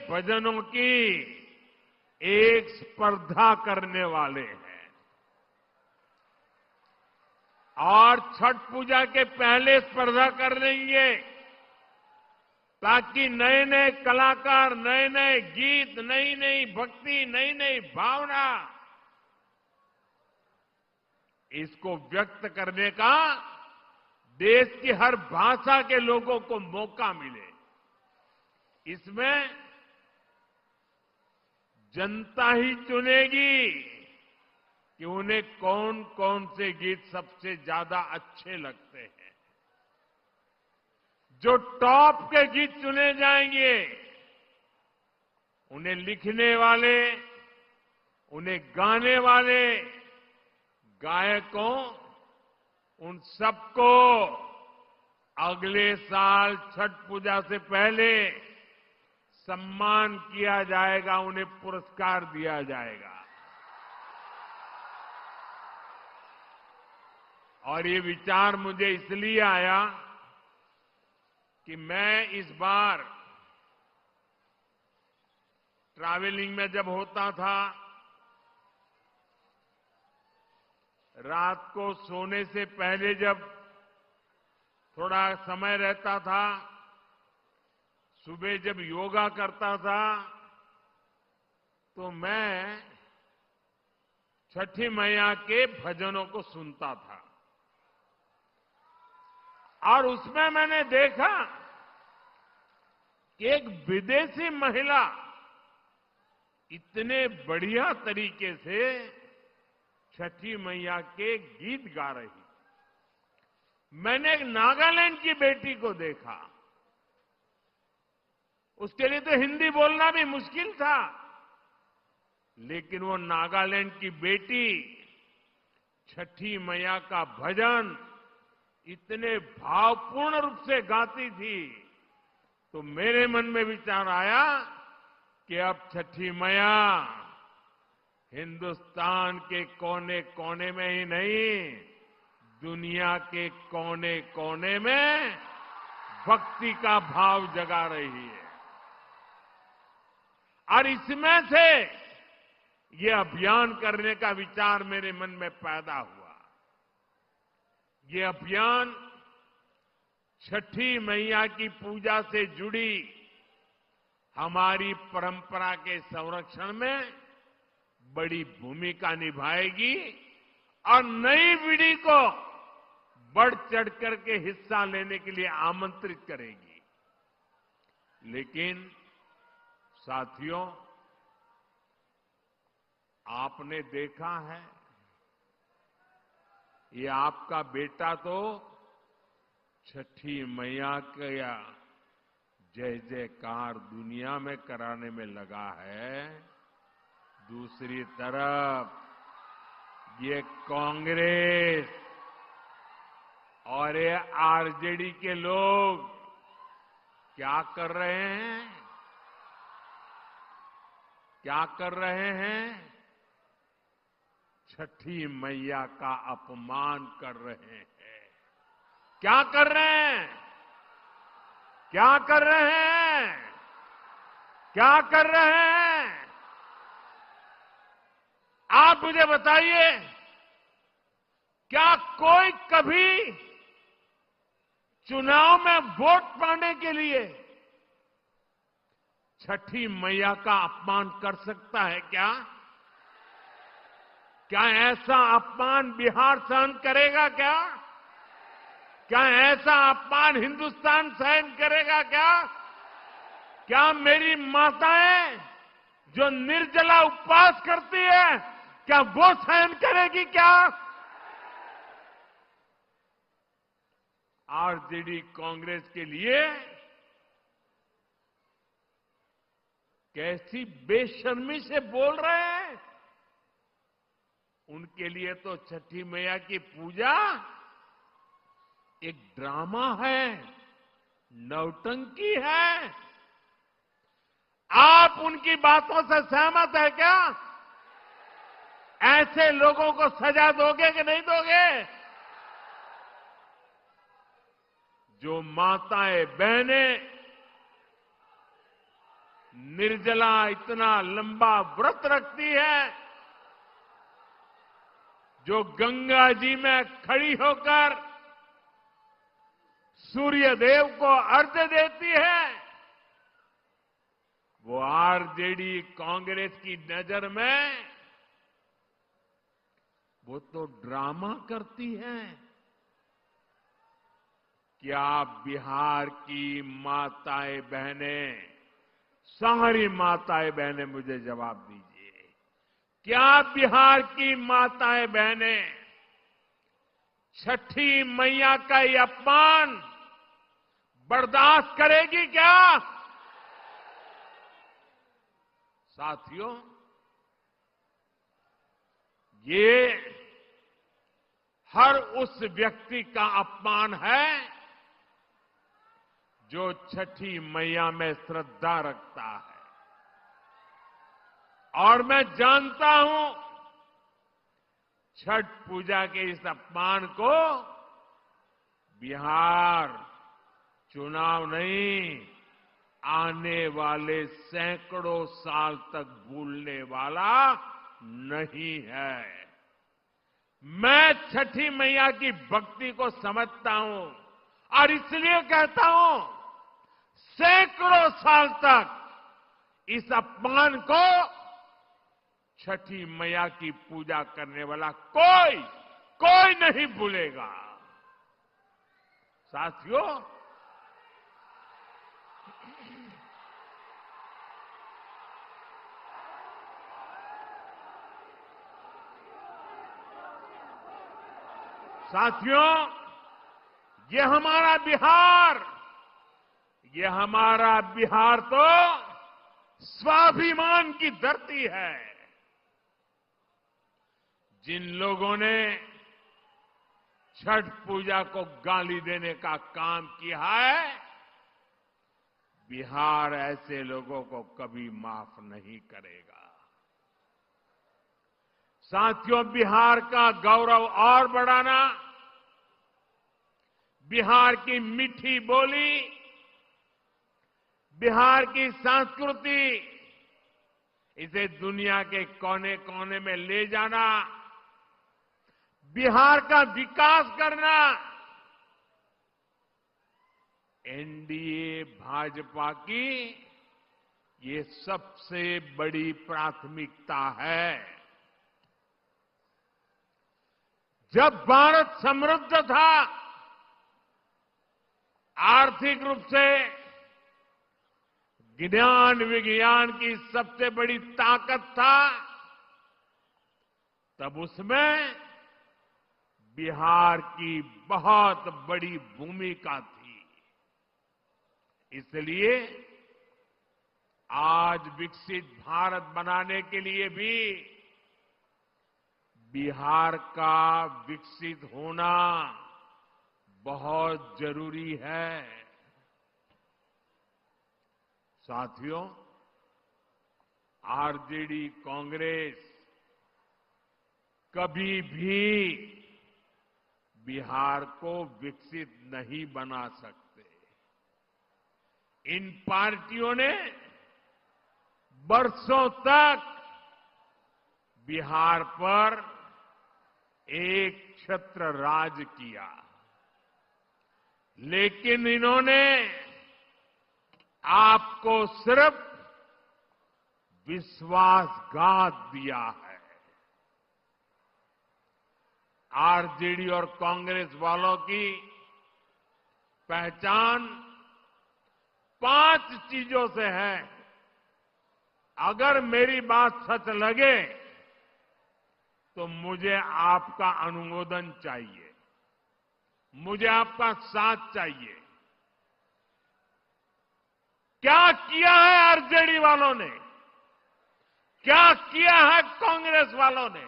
भजनों की एक स्पर्धा करने वाले हैं और छठ पूजा के पहले स्पर्धा कर लेंगे ताकि नए नए कलाकार, नए नए गीत, नई नई भक्ति, नई नई भावना इसको व्यक्त करने का देश की हर भाषा के लोगों को मौका मिले। इसमें जनता ही चुनेगी कि उन्हें कौन कौन से गीत सबसे ज्यादा अच्छे लगते हैं। जो टॉप के गीत चुने जाएंगे, उन्हें लिखने वाले, उन्हें गाने वाले गायकों, उन सबको अगले साल छठ पूजा से पहले सम्मान किया जाएगा, उन्हें पुरस्कार दिया जाएगा। और ये विचार मुझे इसलिए आया कि मैं इस बार ट्रैवलिंग में जब होता था, रात को सोने से पहले जब थोड़ा समय रहता था, सुबह जब योगा करता था, तो मैं छठी मैया के भजनों को सुनता था और उसमें मैंने देखा कि एक विदेशी महिला इतने बढ़िया तरीके से छठी मैया के गीत गा रही। मैंने एक नागालैंड की बेटी को देखा, उसके लिए तो हिंदी बोलना भी मुश्किल था, लेकिन वो नागालैंड की बेटी छठी मैया का भजन इतने भावपूर्ण रूप से गाती थी, तो मेरे मन में विचार आया कि अब छठी मैया हिंदुस्तान के कोने कोने में ही नहीं, दुनिया के कोने कोने में भक्ति का भाव जगा रही है। और इसमें से ये अभियान करने का विचार मेरे मन में पैदा हुआ। ये अभियान छठी मैया की पूजा से जुड़ी हमारी परंपरा के संरक्षण में बड़ी भूमिका निभाएगी और नई पीढ़ी को बढ़ चढ़ करके हिस्सा लेने के लिए आमंत्रित करेगी। लेकिन साथियों, आपने देखा है, ये आपका बेटा तो छठी मैया का जय जयकार दुनिया में कराने में लगा है। दूसरी तरफ ये कांग्रेस और ये आरजेडी के लोग क्या कर रहे हैं? क्या कर रहे हैं? छठी मैया का अपमान कर रहे हैं। क्या कर रहे हैं? क्या कर रहे हैं? क्या कर रहे हैं? आप मुझे बताइए, क्या कोई कभी चुनाव में वोट पाने के लिए छठी मैया का अपमान कर सकता है क्या? क्या ऐसा अपमान बिहार सहन करेगा क्या? क्या ऐसा अपमान हिंदुस्तान सहन करेगा क्या? क्या मेरी माताएं जो निर्जला उपवास करती है, क्या वो सहन करेगी क्या? आरजेडी कांग्रेस के लिए कैसी बेशर्मी से बोल रहे हैं। उनके लिए तो छठी मैया की पूजा एक ड्रामा है, नौटंकी है। आप उनकी बातों से सहमत है क्या? ऐसे लोगों को सजा दोगे कि नहीं दोगे? जो माताएं, बहनें निर्जला इतना लंबा व्रत रखती है, जो गंगा जी में खड़ी होकर सूर्य देव को अर्घ्य देती है, वो आरजेडी कांग्रेस की नजर में वो तो ड्रामा करती है। क्या बिहार की माताएं बहनें, सारी माताएं बहनें मुझे जवाब दीजिए, क्या बिहार की माताएं बहनें छठी मैया का ये अपमान बर्दाश्त करेगी क्या? साथियों, ये हर उस व्यक्ति का अपमान है जो छठी मैया में श्रद्धा रखता है। और मैं जानता हूं छठ पूजा के इस अपमान को बिहार चुनाव नहीं, आने वाले सैकड़ों साल तक भूलने वाला नहीं है। मैं छठी मैया की भक्ति को समझता हूं और इसलिए कहता हूं, सैकड़ों साल तक इस अपमान को छठी मैया की पूजा करने वाला कोई नहीं भूलेगा। साथियों, ये हमारा बिहार तो स्वाभिमान की धरती है। जिन लोगों ने छठ पूजा को गाली देने का काम किया है, बिहार ऐसे लोगों को कभी माफ नहीं करेगा। साथियों, बिहार का गौरव और बढ़ाना, बिहार की मीठी बोली, बिहार की संस्कृति, इसे दुनिया के कोने कोने में ले जाना, बिहार का विकास करना, एनडीए भाजपा की ये सबसे बड़ी प्राथमिकता है। जब भारत समृद्ध था, आर्थिक रूप से ज्ञान विज्ञान की सबसे बड़ी ताकत था, तब उसमें बिहार की बहुत बड़ी भूमिका थी। इसलिए आज विकसित भारत बनाने के लिए भी बिहार का विकसित होना बहुत जरूरी है। साथियों, आरजेडी कांग्रेस कभी भी बिहार को विकसित नहीं बना सकते। इन पार्टियों ने बरसों तक बिहार पर एक छत्र राज किया, लेकिन इन्होंने आपको सिर्फ विश्वासघात दिया है। आरजेडी और कांग्रेस वालों की पहचान 5 चीजों से है। अगर मेरी बात सच लगे तो मुझे आपका अनुमोदन चाहिए, मुझे आपका साथ चाहिए। क्या किया है आरजेडी वालों ने, क्या किया है कांग्रेस वालों ने?